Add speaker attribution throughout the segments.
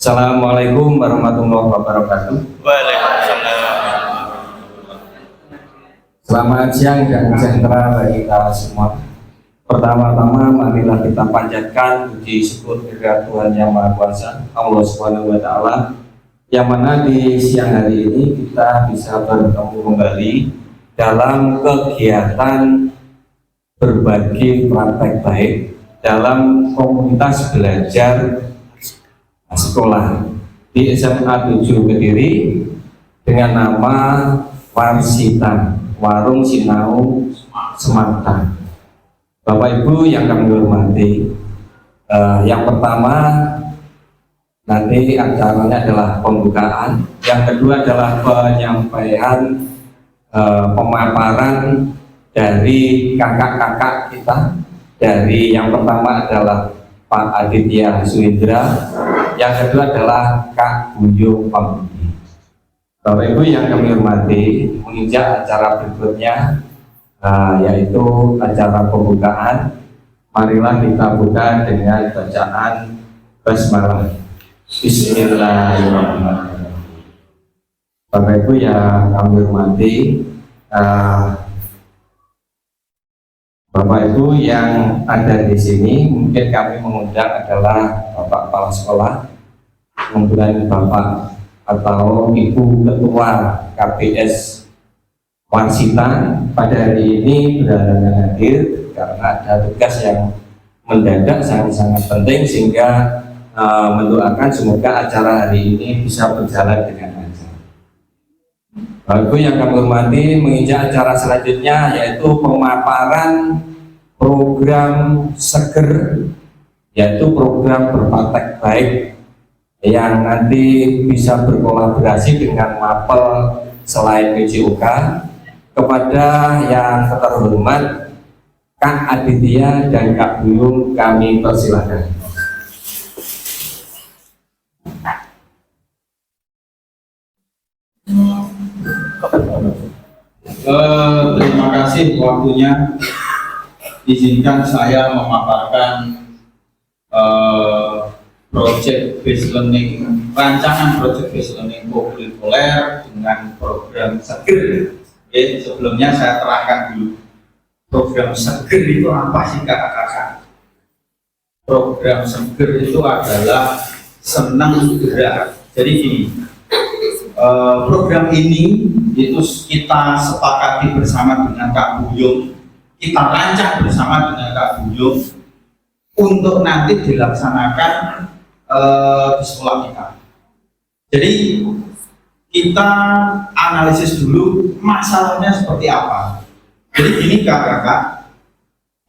Speaker 1: Assalamualaikum warahmatullahi wabarakatuh.
Speaker 2: Waalaikumsalam.
Speaker 1: Selamat siang dan sejahtera bagi kita semua. Pertama-tama marilah kita panjatkan puji syukur kepada Tuhan Yang Maha Kuasa, Allah Subhanahu wa Ta'ala, yang mana di siang hari ini kita bisa bertemu kembali dalam kegiatan berbagi praktek baik dalam komunitas belajar sekolah di SMA 7 Kediri dengan nama Warsita, Warung Sinau Semarta. Bapak Ibu yang kami hormati, yang pertama nanti acaranya adalah pembukaan, yang kedua adalah penyampaian pemaparan dari kakak-kakak kita. Dari yang pertama adalah Pak Aditya Suindra, yang kedua adalah Kak Buyung Pambudi. Bapak Ibu yang kami hormati, menginjak acara berikutnya, yaitu acara pembukaan. Marilah kita buka dengan bacaan basmalah. Bismillahirrahmanirrahim. Bapak Ibu yang kami hormati, Bapak Ibu yang ada di sini, mungkin kami mengundang adalah Bapak Kepala Sekolah, kemudian Bapak atau Ibu Ketua KPS Warsita pada hari ini berhalangan hadir karena ada tugas yang mendadak sangat-sangat penting, sehingga mendoakan semoga acara hari ini bisa berjalan dengan lancar. Bapak Ibu yang kami hormati, menginjak acara selanjutnya yaitu pemaparan program Seger, yaitu program berpraktek baik yang nanti bisa berkolaborasi dengan Mapel selain PJOK. Kepada yang terhormat Kak Aditya dan Kak Buyung, kami persilahkan.
Speaker 2: Terima kasih waktunya. Izinkan saya memaparkan project based learning, rancangan project based learning kurikuler dengan program Seger. Oke, sebelumnya saya terangkan dulu program Seger itu apa sih kakak-kakak. Program Seger itu adalah senang gerak. Jadi gini, program ini itu kita sepakati bersama dengan Kak Buyung, kita rancang bersama dengan Kak Buyung untuk nanti dilaksanakan di sekolah kita. Jadi kita analisis dulu masalahnya seperti apa. Jadi gini kakak-kakak,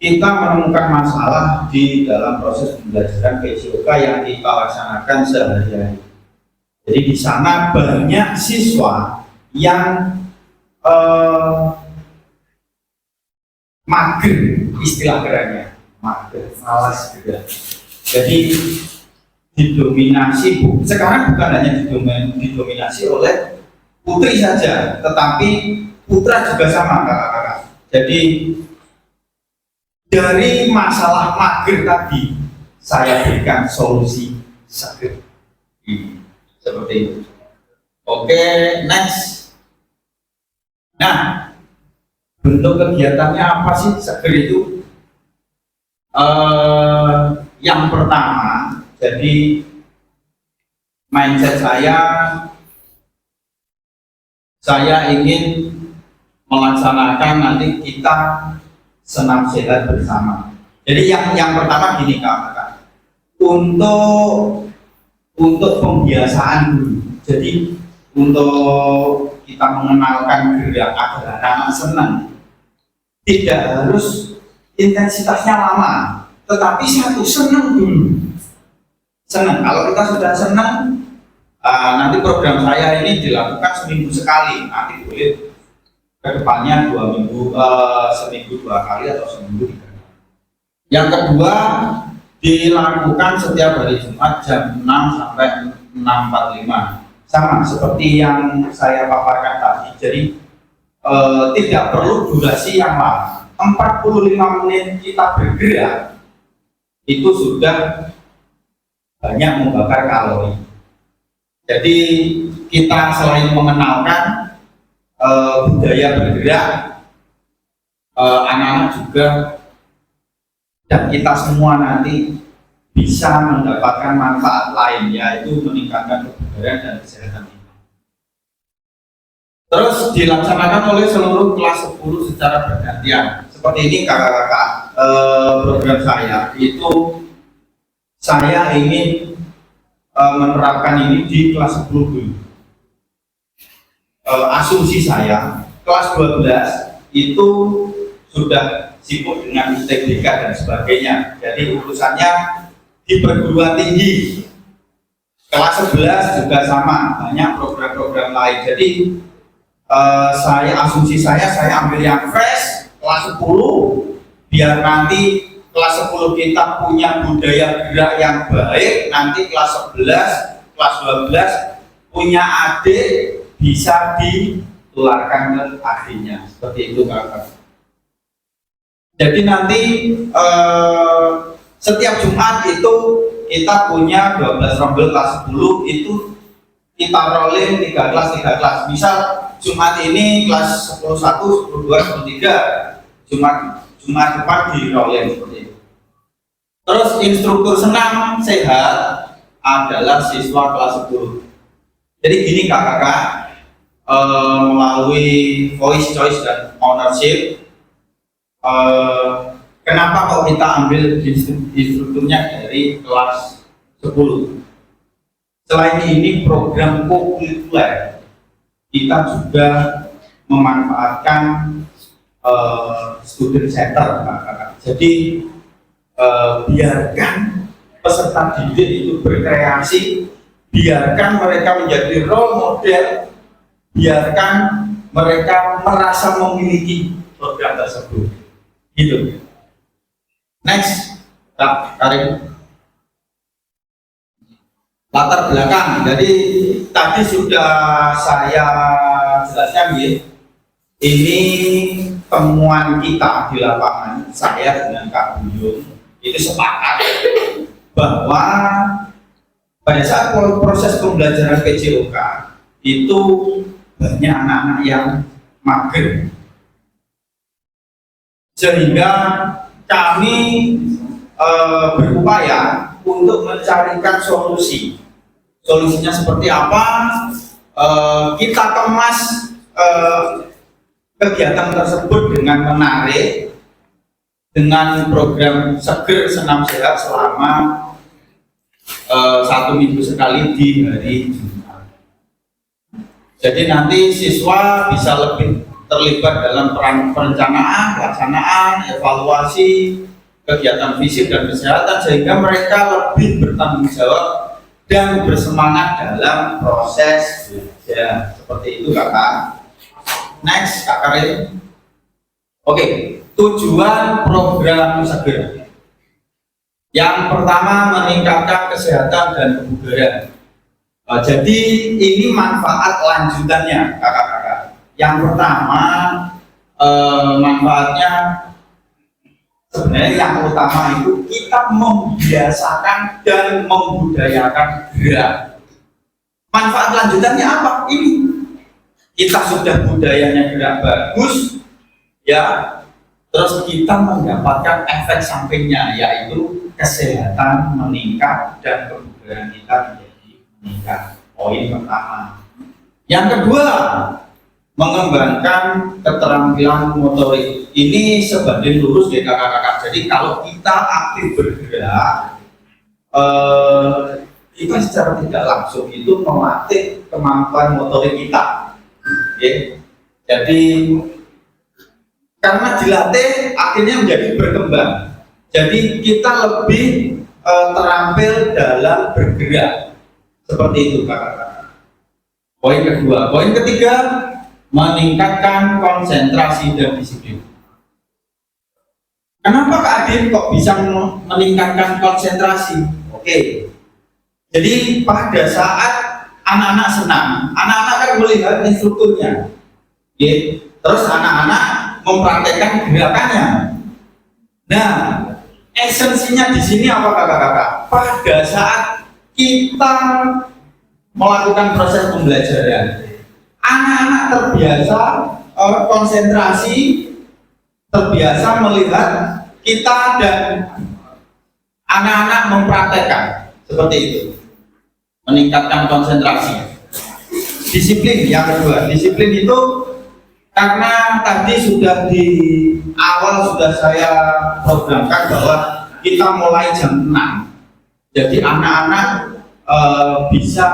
Speaker 2: kita menemukan masalah di dalam proses pembelajaran PJOK yang kita laksanakan sehari-hari. Jadi di sana banyak siswa yang mager, istilah kerennya mager, malas gerak. Jadi didominasi, sekarang bukan hanya didominasi oleh putri saja, tetapi putra juga sama kakak-kakak. Jadi dari masalah mager tadi saya berikan solusi Seger. Seperti itu. Oke, next. Nah, bentuk kegiatannya apa sih Seger itu? Yang pertama, jadi mindset saya ingin melaksanakan nanti kita senam sehat bersama. Jadi yang pertama gini kakak, untuk pembiasaan dulu. Jadi untuk kita mengenalkan gerak agar anak senang, tidak harus intensitasnya lama, tetapi satu senang dulu. Senang. Kalau kita sudah senang, nanti program saya ini dilakukan seminggu sekali. Nanti boleh kedepannya 2 minggu, seminggu 2 kali atau seminggu 3 kali. Yang kedua, dilakukan setiap hari Jumat jam 6 sampai 6.45. Sama seperti yang saya paparkan tadi. Jadi tidak perlu durasi yang lama. 45 menit kita bergerak itu sudah banyak membakar kalori. Jadi kita selain mengenalkan budaya bergerak, anak-anak juga dan kita semua nanti bisa mendapatkan manfaat lain, yaitu meningkatkan kebugaran dan kesehatan kita. Terus dilaksanakan oleh seluruh kelas 10 secara bergantian. Seperti ini kakak-kakak, program saya itu saya ingin menerapkan ini di kelas 10 dulu. Asumsi saya kelas 12 itu sudah sibuk dengan ITBK dan sebagainya, jadi urusannya di perguruan tinggi. Kelas 11 juga sama, banyak program-program lain. Jadi asumsi saya ambil yang fresh kelas 10, biar nanti kelas 10 kita punya budaya gerak yang baik, nanti kelas 11, kelas 12 punya adik bisa ditularkan ke adiknya, seperti itu kakak. Jadi nanti setiap Jumat itu kita punya 12 rombel kelas 10, itu kita rolling 3 kelas. Misal Jumat ini kelas 10 1, 10 2, 10 3, Jumat depan di rolling seperti itu. Terus instruktur senam sehat adalah siswa kelas 10. Jadi gini kakak, melalui voice choice dan ownership, kenapa kok kita ambil instrukturnya dari kelas 10? Selain ini program co-curricular, kita juga memanfaatkan student center, kakak. Jadi biarkan peserta didik itu berkreasi, biarkan mereka menjadi role model, biarkan mereka merasa memiliki program tersebut. Gitu. Next, Karim. Latar belakang. Jadi tadi sudah saya jelaskan ya. Ini temuan kita di lapangan, saya dengan Kak Buyung itu sepakat bahwa pada saat proses pembelajaran PJOK itu banyak anak-anak yang mager, sehingga kami berupaya untuk mencarikan solusi. Solusinya seperti apa? Kita kemas kegiatan tersebut dengan menarik, dengan program seger senam sehat selama 1 minggu sekali di hari Jumat. Jadi nanti siswa bisa lebih terlibat dalam perencanaan, pelaksanaan, evaluasi kegiatan fisik dan kesehatan, sehingga mereka lebih bertanggung jawab dan bersemangat dalam proses belajar. Seperti itu kakak. Next, Kak Karin. Oke, tujuan program seger. Yang pertama, meningkatkan kesehatan dan kebugaran. Jadi ini manfaat lanjutannya, kakak-kakak. Yang pertama, manfaatnya sebenarnya yang utama itu kita membiasakan dan membudayakan gerak. Manfaat lanjutannya apa? Ini kita sudah budayanya gerak bagus, ya, terus kita mendapatkan efek sampingnya, yaitu kesehatan meningkat dan kebugaran kita menjadi meningkat. Poin pertama. Yang kedua, mengembangkan keterampilan motorik. Ini sebanding lurus ya kakak-kakak. Jadi kalau kita aktif bergerak, kita secara tidak langsung itu melatih kemampuan motorik kita. Okay. Jadi karena dilatih akhirnya menjadi berkembang. Jadi kita lebih terampil dalam bergerak. Seperti itu kakak-kakak. Poin kedua. Poin ketiga, meningkatkan konsentrasi dan disiplin. Kenapa Kak Adin kok bisa meningkatkan konsentrasi? Oke. Jadi pada saat anak-anak senang, anak-anak kan melihat instrukturnya. Oke. Terus anak-anak mempraktekkan gerakannya. Nah, esensinya di sini apa kakak-kakak? Pada saat kita melakukan proses pembelajaran. Anak-anak terbiasa konsentrasi, terbiasa melihat kita dan anak-anak mempraktekkan seperti itu, meningkatkan konsentrasi. Disiplin yang kedua, disiplin itu karena tadi sudah di awal sudah saya programkan bahwa kita mulai jam 6, jadi anak-anak bisa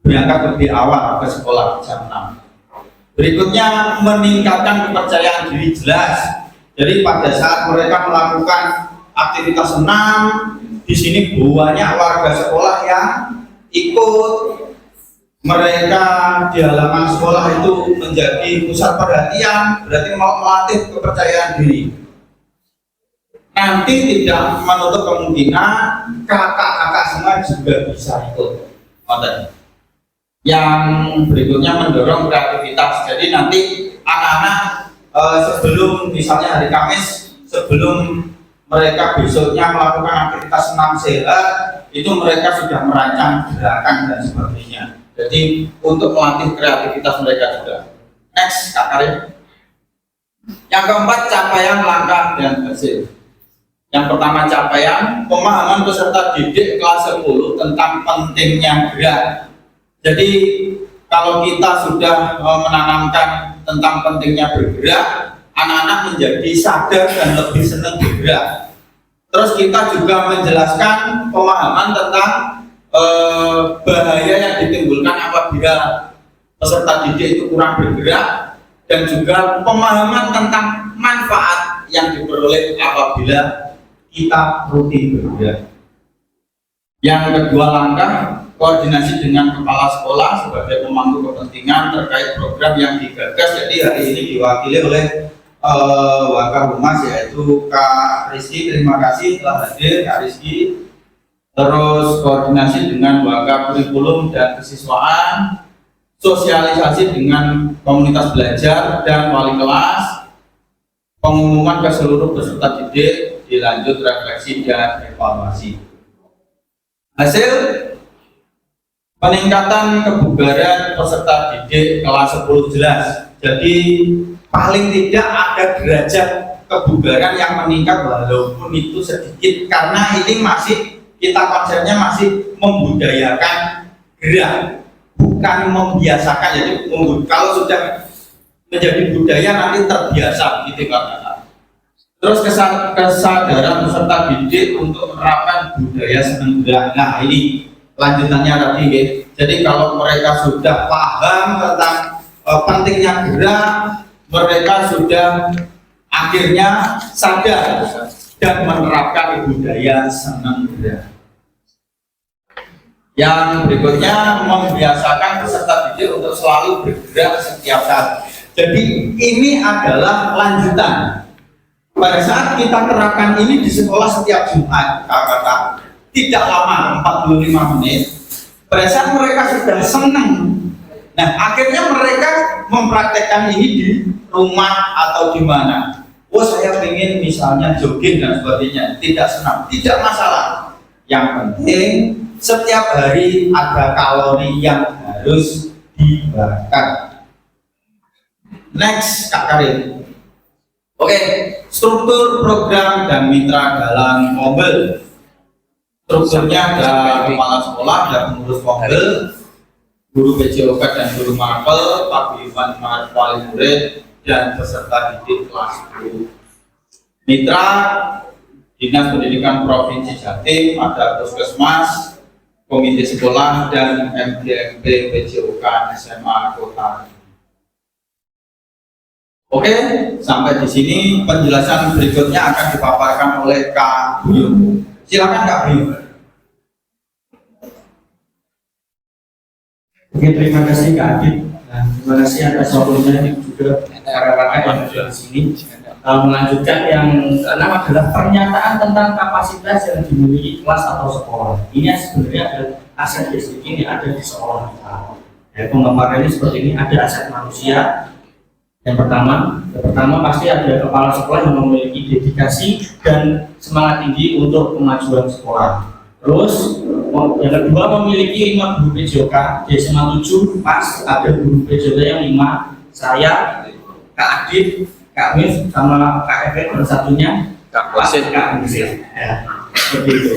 Speaker 2: berangkat lebih awal ke sekolah jam 6. Berikutnya meningkatkan kepercayaan diri jelas. Jadi pada saat mereka melakukan aktivitas senam, di sini banyak warga sekolah yang ikut. Mereka di halaman sekolah itu menjadi pusat perhatian, berarti melatih kepercayaan diri. Nanti tidak menutup kemungkinan kakak-kakak semua juga bisa ikut. Yang berikutnya mendorong kreativitas. Jadi nanti anak-anak sebelum misalnya hari Kamis, sebelum mereka besoknya melakukan aktivitas senam sehat, itu mereka sudah merancang gerakan dan sebagainya. Jadi untuk melatih kreativitas mereka juga. Next, Kak Karim. Yang keempat, capaian langkah dan hasil. Yang pertama, capaian pemahaman peserta didik kelas 10 tentang pentingnya gerak. Jadi kalau kita sudah menanamkan tentang pentingnya bergerak, anak-anak menjadi sadar dan lebih senang bergerak. Terus kita juga menjelaskan pemahaman tentang bahaya yang ditimbulkan apabila peserta didik itu kurang bergerak, dan juga pemahaman tentang manfaat yang diperoleh apabila kita rutin bergerak. Yang kedua langkah, koordinasi dengan kepala sekolah sebagai pemangku kepentingan terkait program yang digagas. Jadi hari ini diwakili oleh Wakahumas, yaitu Kak Rizky. Terima kasih telah hadir Kak Rizky. Terus koordinasi dengan Waka kurikulum dan kesiswaan, sosialisasi dengan komunitas belajar dan wali kelas, pengumuman ke seluruh peserta didik, dilanjut refleksi dan evaluasi. Hasil peningkatan kebugaran peserta didik kelas 10 jelas. Jadi paling tidak ada derajat kebugaran yang meningkat walaupun itu sedikit, karena ini masih kita konsepnya masih membudayakan gerak, bukan membiasakan. Jadi kalau sudah menjadi budaya nanti terbiasa gitu kan. Terus kesadaran peserta didik untuk menerapkan budaya senang gerak. Nah ini lanjutannya tadi ya. Jadi kalau mereka sudah paham tentang pentingnya gerak, mereka sudah akhirnya sadar dan menerapkan budaya senang gerak. Yang berikutnya membiasakan peserta didik untuk selalu bergerak setiap saat. Jadi ini adalah lanjutan. Pada saat kita terapkan ini di sekolah setiap Jumat, kakak-kakak, tidak lama, 45 menit. Pada saat mereka sudah senang, nah akhirnya mereka mempraktekkan ini di rumah atau di mana. Oh saya ingin misalnya jogging dan sebagainya, tidak senang, tidak masalah. Yang penting setiap hari ada kalori yang harus dibakar. Next, Kak Karin. Oke, struktur program dan mitra dalam mobil. Strukturnya ada kepala sekolah, ada pengurus mobil, guru PJOK dan guru mapel, paguyuban wali murid, dan peserta didik kelas 10. Mitra Dinas Pendidikan Provinsi Jatim, ada Puskesmas, Komite Sekolah, dan MGMP PJOK SMA Kota. Oke, sampai di sini penjelasan berikutnya akan dipaparkan oleh Kak Buyung. Silakan Kak Buyung.
Speaker 3: Oke, terima kasih Kak Adit. Nah, terima kasih atas waktunya juga rekan-rekan yang ada di sini. Melanjutkan yang keenam adalah pernyataan tentang kapasitas yang dimiliki kelas atau sekolah. Ini sebenarnya ada aset basic ini ada di sekolah kita. Ya, penggambarannya seperti ini, ada aset manusia. Yang pertama pasti ada kepala sekolah yang memiliki dedikasi dan semangat tinggi untuk kemajuan sekolah. Terus Yang kedua memiliki 5 guru PJOK di SMA 7, pas ada guru PJOK yang 5, saya, Kak Adit, Kak Mif, sama Kak Evan, dan satunya
Speaker 1: Kak Wasit.
Speaker 3: Kak Wasit. Ya, seperti itu.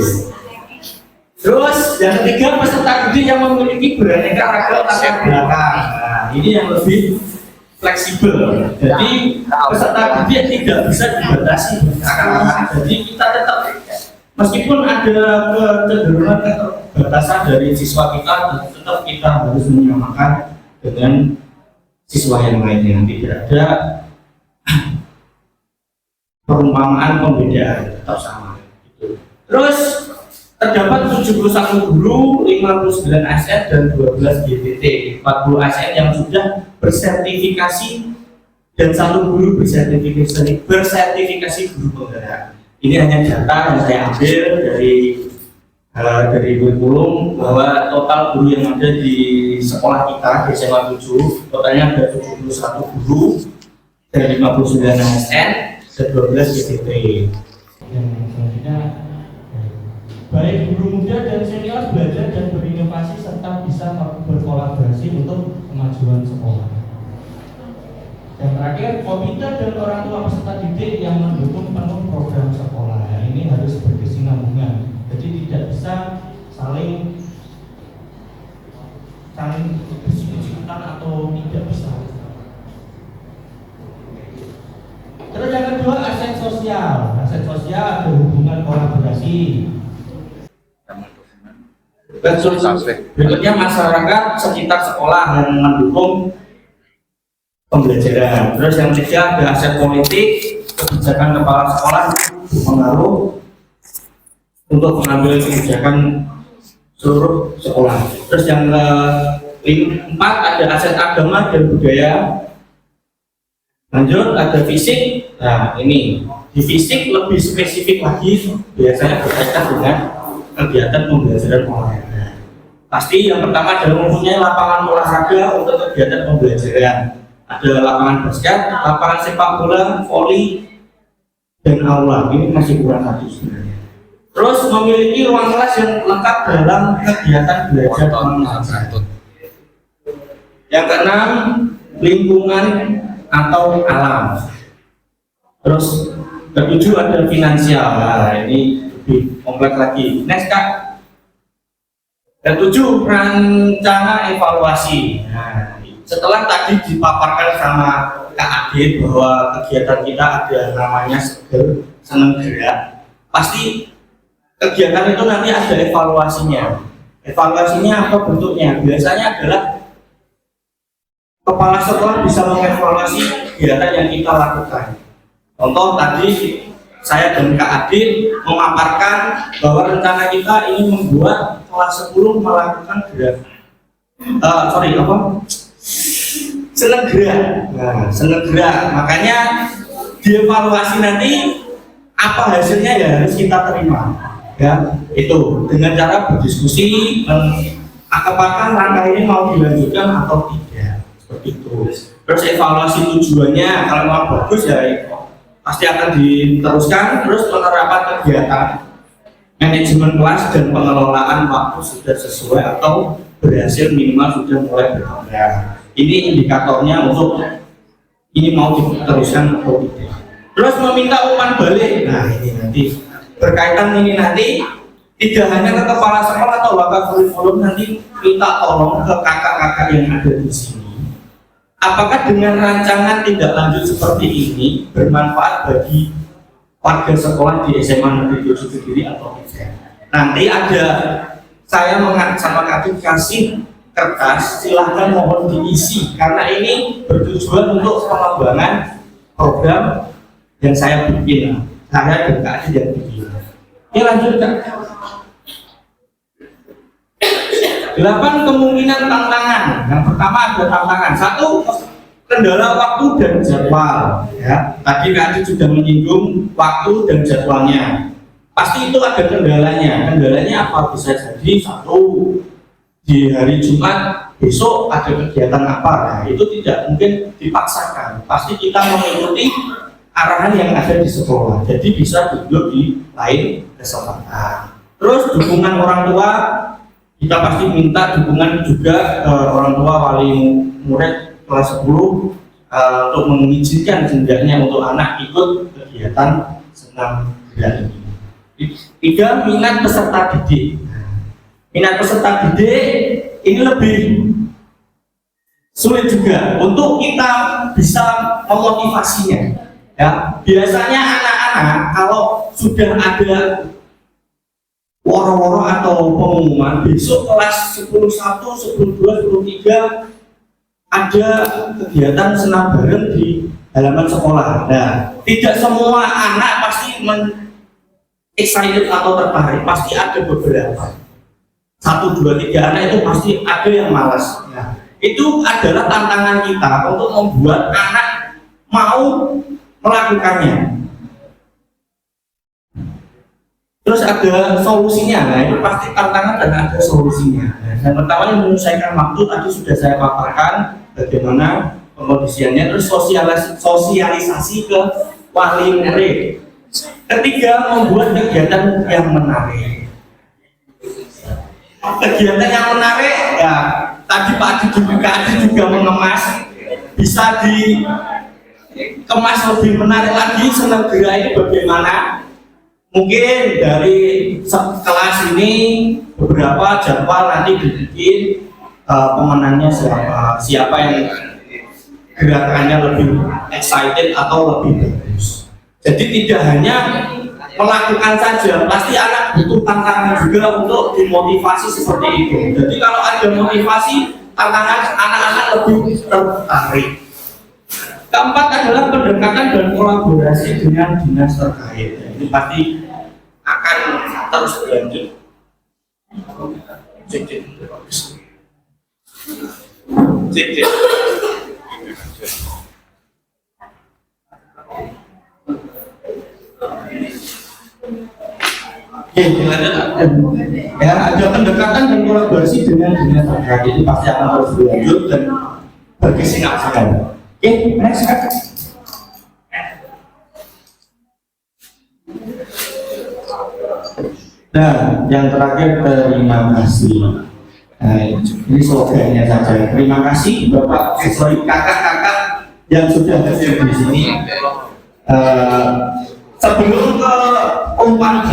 Speaker 3: Terus yang ketiga peserta didik yang memiliki beraneka ragam latar belakang. Nah, ini yang lebih fleksibel. Jadi peserta didik tidak bisa dibatasi karena jadi kita tetap meskipun ada kecenderungan keterbatasan dari siswa kita, tetap kita harus menyamakan dengan siswa yang lainnya. Tidak ada perumpamaan pembedaan, tetap sama. Terus terdapat 71 guru, 59 ASN dan 12 GPT, 40 ASN yang sudah bersertifikasi dan 1 guru bersertifikasi guru penggerak. Ini hanya data yang saya ambil dari kurikulum bahwa total guru yang ada di sekolah kita di SMA 7 totalnya ada 71 guru dan 59 ASN dan 12 GPT.
Speaker 4: Yang selanjutnya, baik guru muda dan senior belajar dan berinovasi serta bisa berkolaborasi untuk kemajuan sekolah. Yang terakhir, komite dan orang tua peserta didik yang mendukung penuh program sekolah. Nah, ini harus berkesinambungan. Jadi tidak bisa saling bersikutan atau tidak bisa. Terus yang kedua, aset sosial. Aset sosial ada hubungan kolaborasi.
Speaker 3: Berikutnya masyarakat sekitar sekolah yang mendukung pembelajaran. Terus yang ketiga ada aset politik, kebijakan kepala sekolah berpengaruh untuk mengambil kebijakan seluruh sekolah. Terus yang keempat ada aset agama dan budaya. Lanjut ada fisik. Nah ini di fisik lebih spesifik lagi, biasanya berkaitan dengan kegiatan pembelajaran olahraga. Pasti yang pertama adalah mempunyai lapangan olahraga untuk kegiatan pembelajaran. Ada lapangan basket, lapangan sepak bola, voli, dan aula. Ini masih kurang satu sebenarnya. Terus memiliki ruang kelas yang lengkap dalam kegiatan belajar mengajar. Yang keenam, lingkungan atau alam. Terus ketujuh ada finansial. Nah, ini lebih kompleks lagi. Next Kak. Ketujuh, rencana evaluasi. Nah, setelah tadi dipaparkan sama Kak Adit bahwa kegiatan kita ada namanya seneng gerak, pasti kegiatan itu nanti ada evaluasinya. Evaluasinya apa bentuknya? Biasanya adalah kepala sekolah bisa mengevaluasi kegiatan yang kita lakukan. Contoh tadi saya dan Kak Adit memaparkan bahwa rencana kita ingin membuat kelas 10 melakukan gerak. Seneng gerak. Nah, seneng gerak. Makanya dievaluasi nanti apa hasilnya ya harus kita terima. Ya, itu dengan cara berdiskusi apakah langkah ini mau dilanjutkan atau tidak. Seperti itu. Terus evaluasi tujuannya kalau mau bagus ya pasti akan diteruskan. Terus penerapan kegiatan manajemen kelas dan pengelolaan waktu sudah sesuai atau berhasil minimal sudah mulai berkembang. Ini indikatornya untuk ini mau diteruskan atau tidak. Terus meminta umpan balik. Nah ini nanti berkaitan ini nanti tidak hanya ke kepala sekolah atau wakil kurikulum, nanti minta tolong ke kakak-kakak yang ada di sini. Apakah dengan rancangan tindak lanjut seperti ini bermanfaat bagi warga sekolah di SMA Negeri 7 Kediri atau tidak? Nanti ada saya sama Kak kasih kertas, silahkan mohon diisi karena ini bertujuan untuk pengembangan program yang saya bikin. Saya dan Kak yang bikin. Oke lanjut Kak. 8 kemungkinan tantangan. Yang pertama ada tantangan. 1, kendala waktu dan jadwal. Ya, tadi Kak Adi sudah menyinggung waktu dan jadwalnya. Pasti itu ada kendalanya. Kendalanya apa? Bisa jadi 1, di hari Jumat besok ada kegiatan apa? Nah, itu tidak mungkin dipaksakan. Pasti kita mengikuti arahan yang ada di sekolah. Jadi bisa duduk di lain kesempatan. Terus dukungan orang tua kita pasti minta dukungan juga ke orang tua wali murid kelas 10 untuk mengizinkan hendaknya untuk anak ikut kegiatan senam gerak ini. 3. Minat peserta didik. Minat peserta didik ini lebih sulit juga untuk kita bisa memotivasinya. Ya, biasanya anak-anak kalau sudah ada woro-woro atau pengumuman besok kelas 10.1, 10.2, 10.3 ada kegiatan senam bareng di halaman sekolah. Nah, tidak semua anak pasti excited atau tertarik, pasti ada beberapa. 1, 2, 3 anak itu pasti ada yang malas. Nah, itu adalah tantangan kita untuk membuat anak mau melakukannya. Terus ada solusinya, nah itu pasti tantangan dan ada solusinya. Yang pertama yang menyelesaikan waktu tadi sudah saya paparkan bagaimana pengkondisiannya, terus sosialisasi ke wali murid. Ketiga, membuat kegiatan yang menarik. Kegiatan yang menarik, ya tadi Pak Adi juga mengemas, bisa dikemas lebih menarik lagi. Senam gerak ini bagaimana? Mungkin dari kelas ini beberapa jadwal nanti dibikin pemenangnya siapa yang gerakannya lebih excited atau lebih bagus. Jadi tidak hanya melakukan saja, pasti anak butuh tantangan juga untuk dimotivasi seperti itu. Jadi kalau ada motivasi, tantangan anak-anak lebih tertarik. Keempat adalah pendekatan dan kolaborasi dengan dinas terkait. Ini pasti akan terus berlanjut. Ya, ada pendekatan dan kolaborasi dengan dinas terkait. Ini pasti akan terus berlanjut dan berkesinambungan. Oke, next. Nah, yang terakhir terima kasih. Nah, ini slogannya saja. Terima kasih Bapak, kakak-kakak yang sudah hadir di sini. Sebelum ke umpan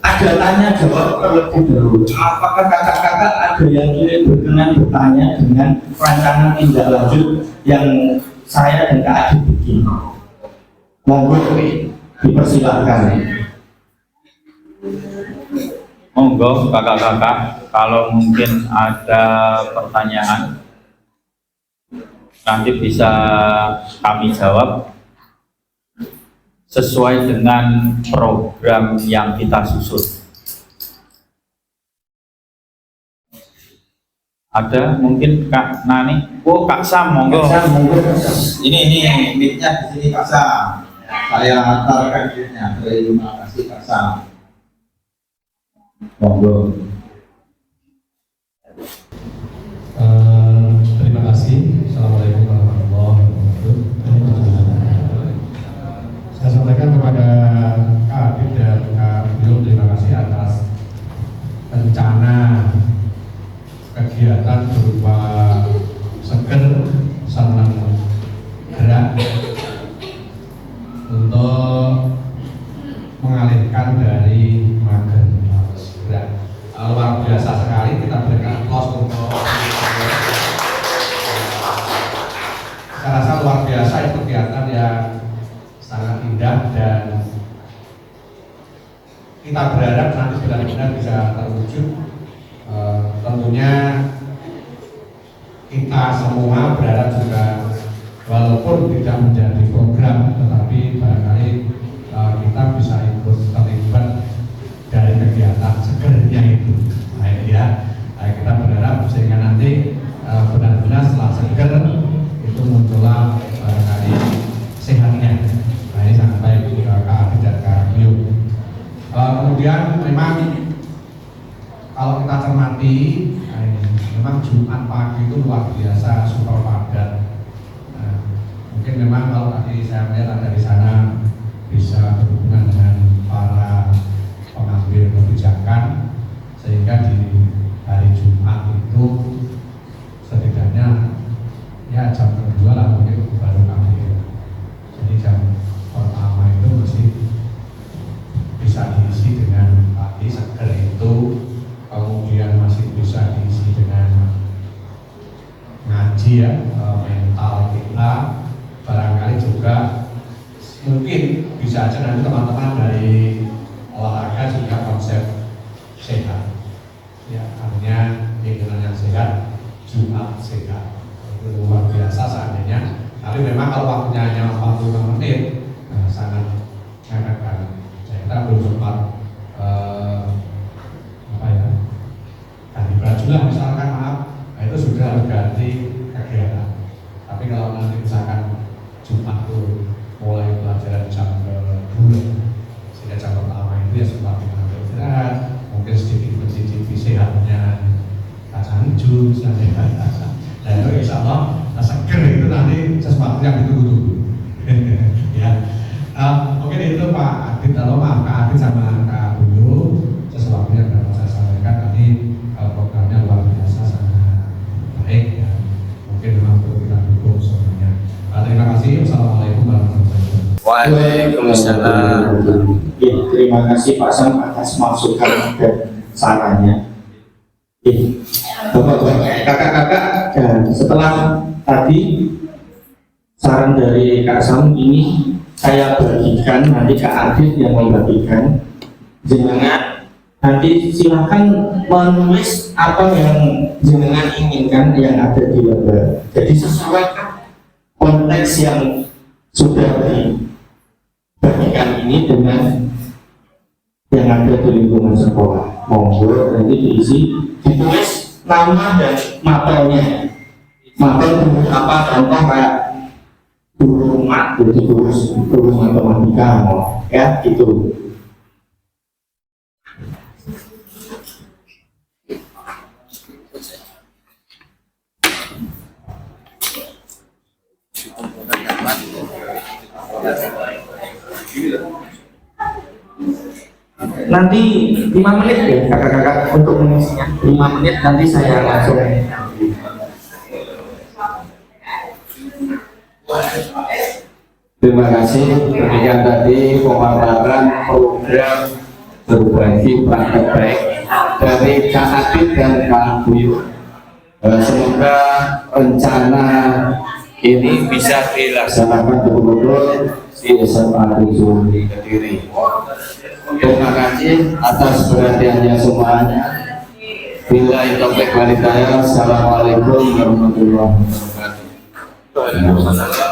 Speaker 3: ada tanya jawab terlebih dahulu. Apakah kakak-kakak ada yang ingin berkenan bertanya dengan rancangan tindak lanjut yang saya dan Kak Adi bikin? Monggo dipersilakan.
Speaker 5: Monggo kakak-kakak, kalau mungkin ada pertanyaan nanti bisa kami jawab sesuai dengan program yang kita susun. Ada mungkin Kak Nani? Oh, Kak Sam, monggo.
Speaker 2: Ini mic-nya di sini Kak Sam. Saya antarkan mic-nya. Terima kasih Kak Sam.
Speaker 5: Monggo.
Speaker 4: Terima kasih. Assalamualaikum warahmatullahi wabarakatuh. Saya sampaikan kepada Kak Habib dan Kak Beliau terima kasih atas rencana kegiatan berupa seger senam gerak untuk mengalihkan dari mager gerak. Luar biasa sekali, kita berikan aplaus untuk saya rasa luar biasa itu kegiatan yang sangat indah dan kita berharap nanti benar-benar bisa terwujud. Tentunya kita semua berharap juga walaupun tidak menjadi program tetapi barangkali kita bisa ikut terlibat dari kegiatan segernya itu. Kita berharap sehingga nanti benar-benar setelah seger itu muncullah barangkali sehatnya. Ini sangat baik Kak Abi dan Kak Beliau. Kemudian memang kalau kita cermati, memang Jumat pagi itu luar biasa super padat. Mungkin memang kalau tadi saya melihat ada di sana bisa berhubungan dengan para
Speaker 6: sehingga di hari Jumat itu setidaknya ya jam kedua lah mungkin baru KPR. Jadi jam pertama itu mesti bisa diisi dengan pagi seger itu, kemudian masih bisa diisi dengan ngaji ya, mental kita, barangkali juga mungkin bisa aja nanti teman-teman dari olahraga juga konsep sehat ya, artinya lingkungan yang sehat, Jumat sehat, itu luar biasa seandainya. Tapi memang kalau waktunya hanya 45 menit sangat mepet banget. Kita belum sempat ganti baju lah misalkan, maaf, nah itu sudah harus ganti kegiatan. Tapi kalau nanti misalkan Jumat itu mulai pelajaran jam ke-2 sehingga jam pertama itu ya sempat kita istirahat, mungkin sedikit mencicipi sehatnya kacang hijau misalnya. Nah itu insya Allah seger itu nanti sesuatu yang ditunggu-tunggu. Ya, mungkin itu Pak Adit, kalau maaf Kak Adit sama Kak Bulu, sesuatu yang dapat saya sampaikan tadi. Programnya luar biasa, sangat baik ya. Mungkin memang perlu kita dukung semuanya. Terima kasih. Wassalamualaikum warahmatullahi wabarakatuh.
Speaker 1: Waalaikumsalam.
Speaker 2: Ya, terima kasih Pak Sam atas masukan dan sarannya. Bapak-bapak, kakak-kakak, dan setelah tadi saran dari Kak Sam ini saya bagikan, nanti Kak Adit yang membagikan. Jenengan nanti silahkan menulis apa yang jenengan inginkan yang ada di lembar. Jadi sesuaikan konteks yang sudah dibagikan ini dengan yang ada di lingkungan sekolah. Monggo nanti diisi, ditulis nama dan mapelnya. Mapel bentuk apa? Contoh kayak guru mat, jadi guru matematika, ya gitu. Nanti 5 menit ya kakak-kakak untuk mengisinya. 5 menit nanti saya langsung.
Speaker 1: Terima kasih. Demikian tadi pemaparan program berbagi praktek baik dari Kak Adit dan Kak Buyu. Semoga rencana ini bisa dilaksanakan betul-betul di SMA 7 di Kediri. Terima kasih atas perhatiannya semuanya. Bila taufiq walhidayah. Assalamualaikum warahmatullahi wabarakatuh.